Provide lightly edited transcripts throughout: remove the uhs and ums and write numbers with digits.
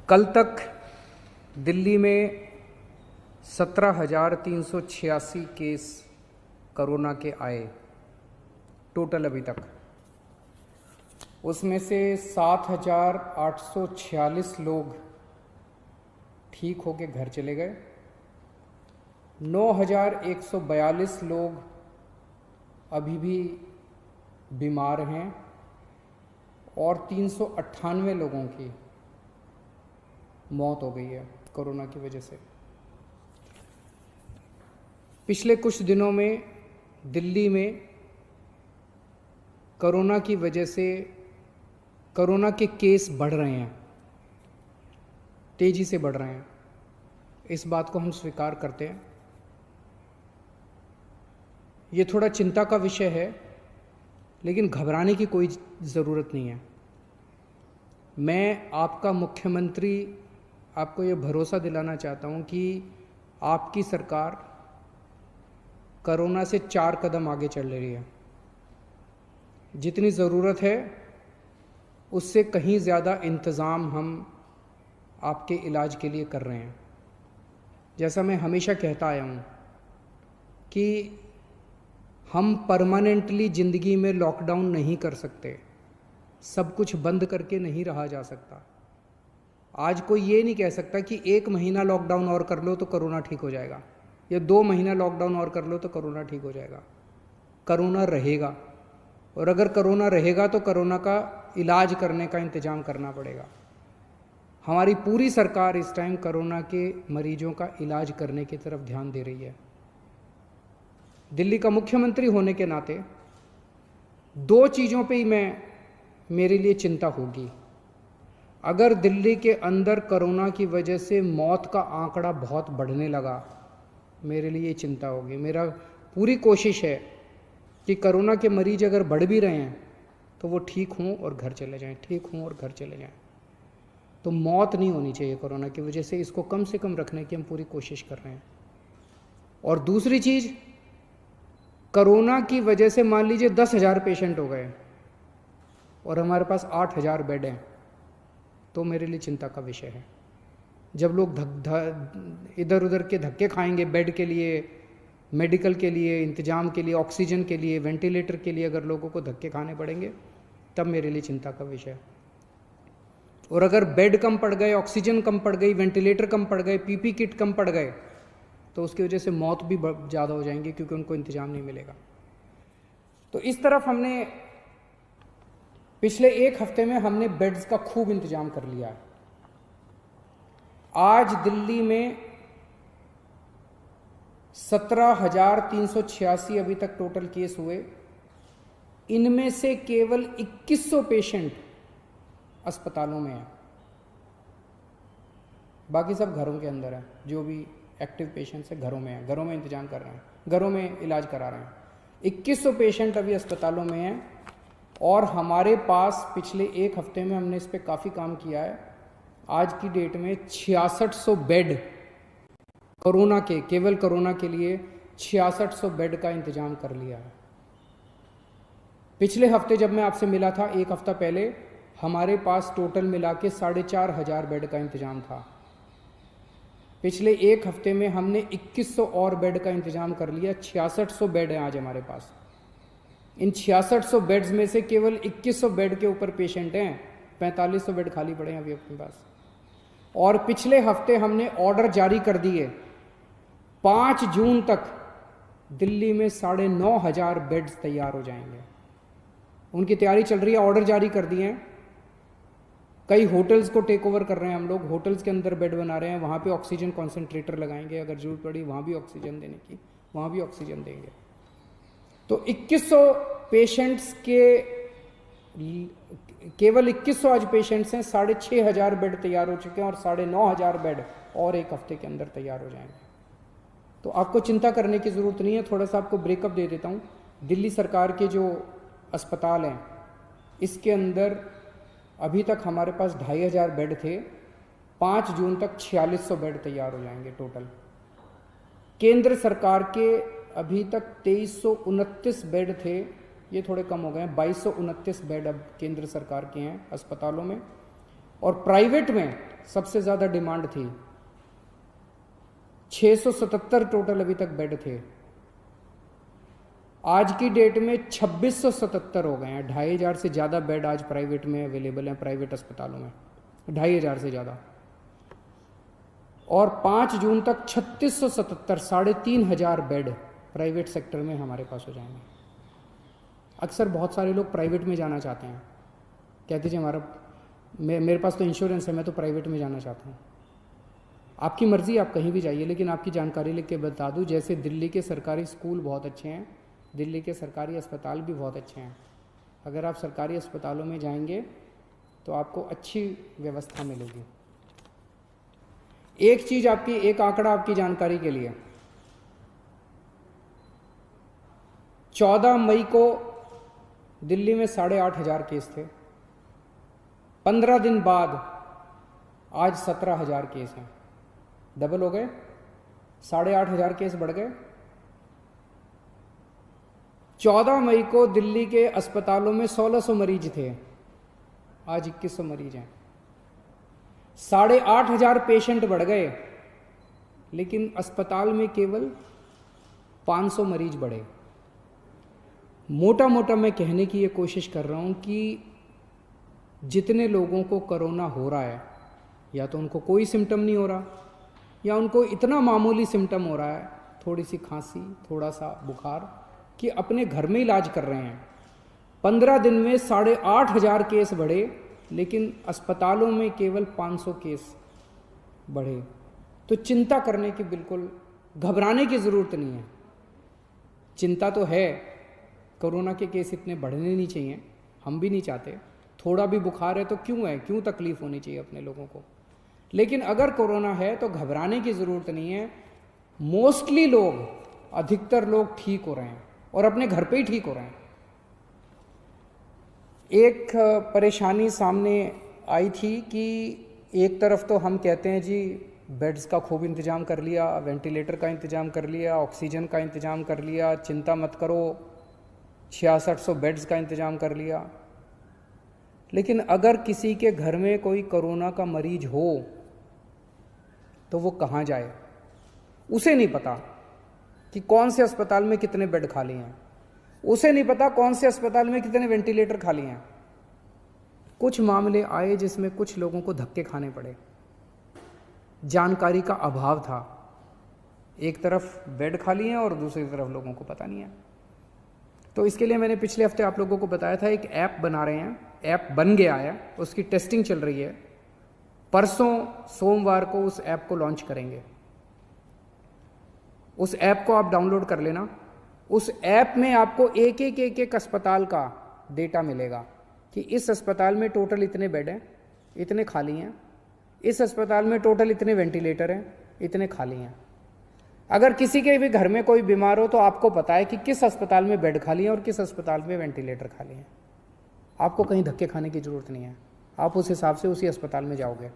कल तक दिल्ली में 17,386 केस कोरोना के आए टोटल अभी तक। उसमें से 7,846 लोग ठीक होके घर चले गए, 9,142 लोग अभी भी बीमार हैं और 398 लोगों की मौत हो गई है कोरोना की वजह से। पिछले कुछ दिनों में दिल्ली में कोरोना की वजह से कोरोना के केस बढ़ रहे हैं, तेज़ी से बढ़ रहे हैं। इस बात को हम स्वीकार करते हैं। ये थोड़ा चिंता का विषय है, लेकिन घबराने की कोई ज़रूरत नहीं है। मैं आपका मुख्यमंत्री आपको ये भरोसा दिलाना चाहता हूँ कि आपकी सरकार कोरोना से 4 कदम आगे चल रही है। जितनी ज़रूरत है उससे कहीं ज़्यादा इंतज़ाम हम आपके इलाज के लिए कर रहे हैं। जैसा मैं हमेशा कहता आया हूँ कि हम परमानेंटली ज़िंदगी में लॉकडाउन नहीं कर सकते, सब कुछ बंद करके नहीं रहा जा सकता। आज कोई ये नहीं कह सकता कि 1 महीना लॉकडाउन और कर लो तो कोरोना ठीक हो जाएगा, या 2 महीना लॉकडाउन और कर लो तो कोरोना ठीक हो जाएगा। कोरोना रहेगा, और अगर कोरोना रहेगा तो कोरोना का इलाज करने का इंतज़ाम करना पड़ेगा। हमारी पूरी सरकार इस टाइम कोरोना के मरीजों का इलाज करने की तरफ ध्यान दे रही है। दिल्ली का मुख्यमंत्री होने के नाते 2 चीज़ों पे ही मेरे लिए चिंता होगी। अगर दिल्ली के अंदर कोरोना की वजह से मौत का आंकड़ा बहुत बढ़ने लगा, मेरे लिए चिंता होगी। मेरा पूरी कोशिश है कि कोरोना के मरीज अगर बढ़ भी रहे हैं तो वो ठीक हों और घर चले जाएं, ठीक हों और घर चले जाएं। तो मौत नहीं होनी चाहिए कोरोना की वजह से, इसको कम से कम रखने की हम पूरी कोशिश कर रहे हैं। और दूसरी चीज़, कोरोना की वजह से मान लीजिए 10,000 पेशेंट हो गए और हमारे पास 8,000 बेड हैं, तो मेरे लिए चिंता का विषय है। जब लोग इधर उधर के धक्के खाएंगे बेड के लिए, मेडिकल के लिए, इंतजाम के लिए, ऑक्सीजन के लिए, वेंटिलेटर के लिए अगर लोगों को धक्के खाने पड़ेंगे, तब मेरे लिए चिंता का विषय है। और अगर बेड कम पड़ गए, ऑक्सीजन कम पड़ गई, वेंटिलेटर कम पड़ गए, पीपी किट कम पड़ गए, तो उसकी वजह से मौत भी ज़्यादा हो जाएंगी, क्योंकि उनको इंतजाम नहीं मिलेगा। तो इस तरफ हमने पिछले 1 हफ्ते में हमने बेड्स का खूब इंतजाम कर लिया है। आज दिल्ली में 17,386 अभी तक टोटल केस हुए। इनमें से केवल 2100 पेशेंट अस्पतालों में हैं, बाकी सब घरों के अंदर हैं। जो भी एक्टिव पेशेंट्स हैं घरों में हैं, घरों में इंतजाम कर रहे हैं, घरों में इलाज करा रहे हैं। 2100 पेशेंट अभी अस्पतालों में हैं। और हमारे पास पिछले 1 हफ्ते में हमने इस पर काफ़ी काम किया है। आज की डेट में 6600 बेड कोरोना के, केवल कोरोना के लिए 6600 बेड का इंतजाम कर लिया है। पिछले हफ्ते जब मैं आपसे मिला था 1 हफ्ता पहले, हमारे पास टोटल मिला के 4,500 बेड का इंतजाम था। पिछले 1 हफ्ते में हमने 2100 और बेड का इंतजाम कर लिया। 6600 बेड हैं आज हमारे पास। इन 6600 बेड्स में से केवल 2100 बेड के ऊपर पेशेंट हैं, 4500 बेड खाली पड़े हैं अभी अपने पास। और पिछले हफ्ते हमने ऑर्डर जारी कर दिए, 5 जून तक दिल्ली में 9,500 बेड्स तैयार हो जाएंगे। उनकी तैयारी चल रही है, ऑर्डर जारी कर दिए हैं। कई होटल्स को टेक ओवर कर रहे हैं हम लोग, होटल्स के अंदर बेड बना रहे हैं, वहाँ पे ऑक्सीजन कॉन्सेंट्रेटर लगाएंगे, अगर जरूरत पड़ी वहाँ भी ऑक्सीजन देने की, वहाँ भी ऑक्सीजन देंगे। तो 2100 पेशेंट्स के, केवल 2100 आज पेशेंट्स हैं, 6,500 बेड तैयार हो चुके हैं और 9,500 बेड और 1 हफ्ते के अंदर तैयार हो जाएंगे। तो आपको चिंता करने की ज़रूरत नहीं है। थोड़ा सा आपको ब्रेकअप दे देता हूँ। दिल्ली सरकार के जो अस्पताल हैं, इसके अंदर अभी तक हमारे पास 2,500 बेड थे। 5 जून तक 4600 बेड तैयार हो जाएंगे टोटल। केंद्र सरकार के अभी तक 2329 बेड थे, ये थोड़े कम हो गए हैं, 2229 बेड अब केंद्र सरकार के हैं अस्पतालों में। और प्राइवेट में सबसे ज़्यादा डिमांड थी। 677 टोटल अभी तक बेड थे, आज की डेट में 2677 हो गए हैं। 2500 से ज़्यादा बेड आज प्राइवेट में अवेलेबल हैं, प्राइवेट अस्पतालों में 2500 से ज़्यादा। और 5 जून तक 3677, 3500 बेड प्राइवेट सेक्टर में हमारे पास हो जाएंगे। अक्सर बहुत सारे लोग प्राइवेट में जाना चाहते हैं, कहते जी मेरे पास तो इंश्योरेंस है, मैं तो प्राइवेट में जाना चाहता हूँ। आपकी मर्ज़ी, आप कहीं भी जाइए, लेकिन आपकी जानकारी लिख के बता दूँ, जैसे दिल्ली के सरकारी स्कूल बहुत अच्छे हैं, दिल्ली के सरकारी अस्पताल भी बहुत अच्छे हैं। अगर आप सरकारी अस्पतालों में जाएंगे तो आपको अच्छी व्यवस्था मिलेगी। एक चीज़ आपकी, एक आंकड़ा आपकी जानकारी के लिए, 14 मई को दिल्ली में 8,500 केस थे। 15 दिन बाद आज 17,000 केस हैं, डबल हो गए, 8,500 केस बढ़ गए। 14 मई को दिल्ली के अस्पतालों में 1600 मरीज थे, आज 2100 मरीज हैं। 8,500 पेशेंट बढ़ गए, लेकिन अस्पताल में केवल 500 मरीज बढ़े। मोटा मोटा मैं कहने की ये कोशिश कर रहा हूँ कि जितने लोगों को कोरोना हो रहा है, या तो उनको कोई सिम्टम नहीं हो रहा, या उनको इतना मामूली सिम्टम हो रहा है, थोड़ी सी खांसी, थोड़ा सा बुखार, कि अपने घर में इलाज कर रहे हैं। 15 दिन में 8,500 केस बढ़े, लेकिन अस्पतालों में केवल 500 केस बढ़े। तो चिंता करने की, बिल्कुल घबराने की ज़रूरत नहीं है। चिंता तो है, कोरोना के केस इतने बढ़ने नहीं चाहिए, हम भी नहीं चाहते। थोड़ा भी बुखार है तो क्यों है, क्यों तकलीफ होनी चाहिए अपने लोगों को। लेकिन अगर कोरोना है तो घबराने की ज़रूरत नहीं है। मोस्टली लोग, अधिकतर लोग ठीक हो रहे हैं और अपने घर पे ही ठीक हो रहे हैं। एक परेशानी सामने आई थी कि एक तरफ तो हम कहते हैं जी बेड्स का खूब इंतज़ाम कर लिया, वेंटिलेटर का इंतज़ाम कर लिया, ऑक्सीजन का इंतज़ाम कर लिया, चिंता मत करो, 6600 बेड्स का इंतज़ाम कर लिया। लेकिन अगर किसी के घर में कोई कोरोना का मरीज हो तो वो कहाँ जाए, उसे नहीं पता कि कौन से अस्पताल में कितने बेड खाली हैं, उसे नहीं पता कौन से अस्पताल में कितने वेंटिलेटर खाली हैं। कुछ मामले आए जिसमें कुछ लोगों को धक्के खाने पड़े, जानकारी का अभाव था। एक तरफ बेड खाली हैं और दूसरी तरफ लोगों को पता नहीं है। तो इसके लिए मैंने पिछले हफ्ते आप लोगों को बताया था, एक ऐप बना रहे हैं, ऐप बन गया है, उसकी टेस्टिंग चल रही है। परसों सोमवार को उस ऐप को लॉन्च करेंगे। उस ऐप को आप डाउनलोड कर लेना। उस ऐप में आपको एक अस्पताल का डेटा मिलेगा कि इस अस्पताल में टोटल इतने बेड हैं, इतने खाली हैं, इस अस्पताल में टोटल इतने वेंटिलेटर हैं, इतने खाली हैं। अगर किसी के भी घर में कोई बीमार हो तो आपको पता है कि किस अस्पताल में बेड खाली है और किस अस्पताल में वेंटिलेटर खाली है। आपको कहीं धक्के खाने की ज़रूरत नहीं है, आप उस हिसाब से उसी अस्पताल में जाओगे।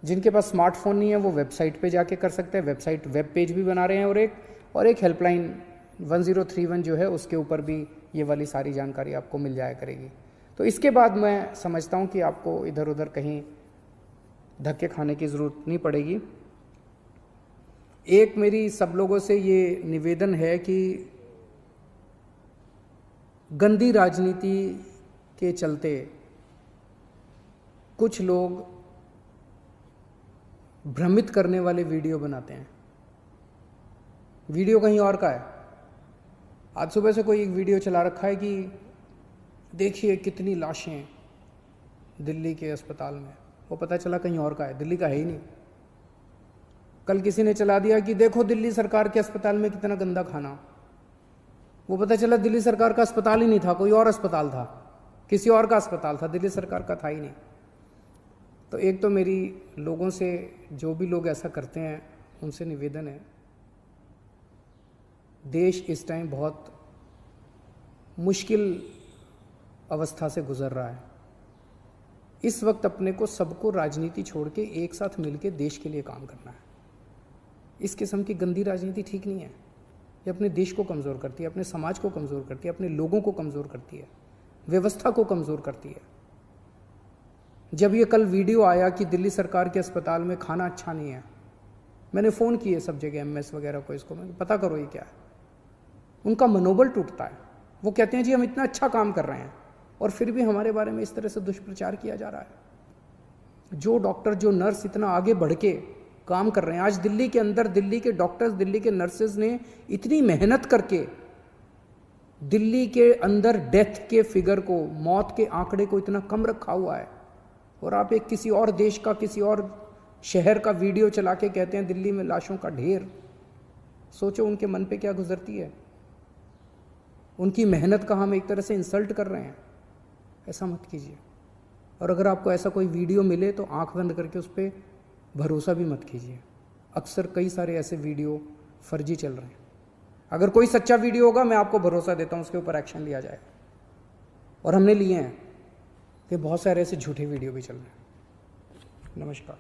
जिनके पास स्मार्टफोन नहीं है वो वेबसाइट पे जाके कर सकते हैं, वेबसाइट वेब पेज भी बना रहे हैं, और एक हेल्पलाइन 1031 जो है उसके ऊपर भी ये वाली सारी जानकारी आपको मिल जाया करेगी। तो इसके बाद मैं समझता हूँ कि आपको इधर उधर कहीं धक्के खाने की ज़रूरत नहीं पड़ेगी। एक मेरी सब लोगों से ये निवेदन है कि गंदी राजनीति के चलते कुछ लोग भ्रमित करने वाले वीडियो बनाते हैं। वीडियो कहीं और का है। आज सुबह से कोई एक वीडियो चला रखा है कि देखिए कितनी लाशें दिल्ली के अस्पताल में, वो पता चला कहीं और का है, दिल्ली का है ही नहीं। कल किसी ने चला दिया कि देखो दिल्ली सरकार के अस्पताल में कितना गंदा खाना, वो पता चला दिल्ली सरकार का अस्पताल ही नहीं था, कोई और अस्पताल था, किसी और का अस्पताल था, दिल्ली सरकार का था ही नहीं। तो एक तो मेरी लोगों से, जो भी लोग ऐसा करते हैं उनसे निवेदन है, देश इस टाइम बहुत मुश्किल अवस्था से गुजर रहा है। इस वक्त अपने को सबको राजनीति छोड़ के एक साथ मिलकर देश के लिए काम करना है। इस किस्म की गंदी राजनीति ठीक नहीं है। ये अपने देश को कमज़ोर करती है, अपने समाज को कमज़ोर करती है, अपने लोगों को कमज़ोर करती है, व्यवस्था को कमज़ोर करती है। जब ये कल वीडियो आया कि दिल्ली सरकार के अस्पताल में खाना अच्छा नहीं है, मैंने फ़ोन किए सब जगह एमएस वगैरह को, इसको मैंने पता करो ये क्या है। उनका मनोबल टूटता है। वो कहते हैं जी हम इतना अच्छा काम कर रहे हैं और फिर भी हमारे बारे में इस तरह से दुष्प्रचार किया जा रहा है। जो डॉक्टर, जो नर्स इतना आगे बढ़ के काम कर रहे हैं, आज दिल्ली के अंदर दिल्ली के डॉक्टर्स, दिल्ली के नर्सेज ने इतनी मेहनत करके दिल्ली के अंदर डेथ के फिगर को, मौत के आंकड़े को इतना कम रखा हुआ है, और आप एक किसी और देश का, किसी और शहर का वीडियो चला के कहते हैं दिल्ली में लाशों का ढेर। सोचो उनके मन पे क्या गुजरती है। उनकी मेहनत का हम एक तरह से इंसल्ट कर रहे हैं। ऐसा मत कीजिए। और अगर आपको ऐसा कोई वीडियो मिले तो आंख बंद करके उस पर भरोसा भी मत कीजिए। अक्सर कई सारे ऐसे वीडियो फर्जी चल रहे हैं। अगर कोई सच्चा वीडियो होगा मैं आपको भरोसा देता हूँ उसके ऊपर एक्शन लिया जाएगा, और हमने लिए हैं कि बहुत सारे ऐसे झूठे वीडियो भी चल रहे हैं। नमस्कार।